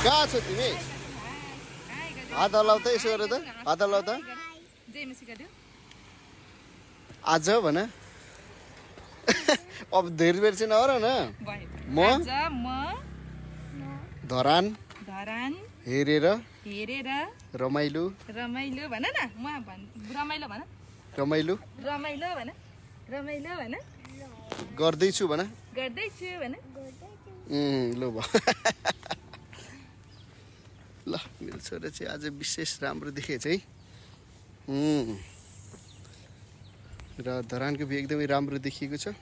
कहाँ छ तिमी हात हल्लाउ त यसो गरेर त हात हल्लाउ त आज भन अब धेरै बेर चाहिँ नगर न म धरान हेरेर रमाइलो रमाइलो भन न म रमाइलो भन रमाइलो रमाइलो भन रमाइलो भन गर्दैछु भन गर्दैछु भन ल भयो ल मेरो छोरा चाहिँ आज विशेष राम्रो देखेछ है र धरानको भ्यू एकदमै राम्रो देखिएको छ।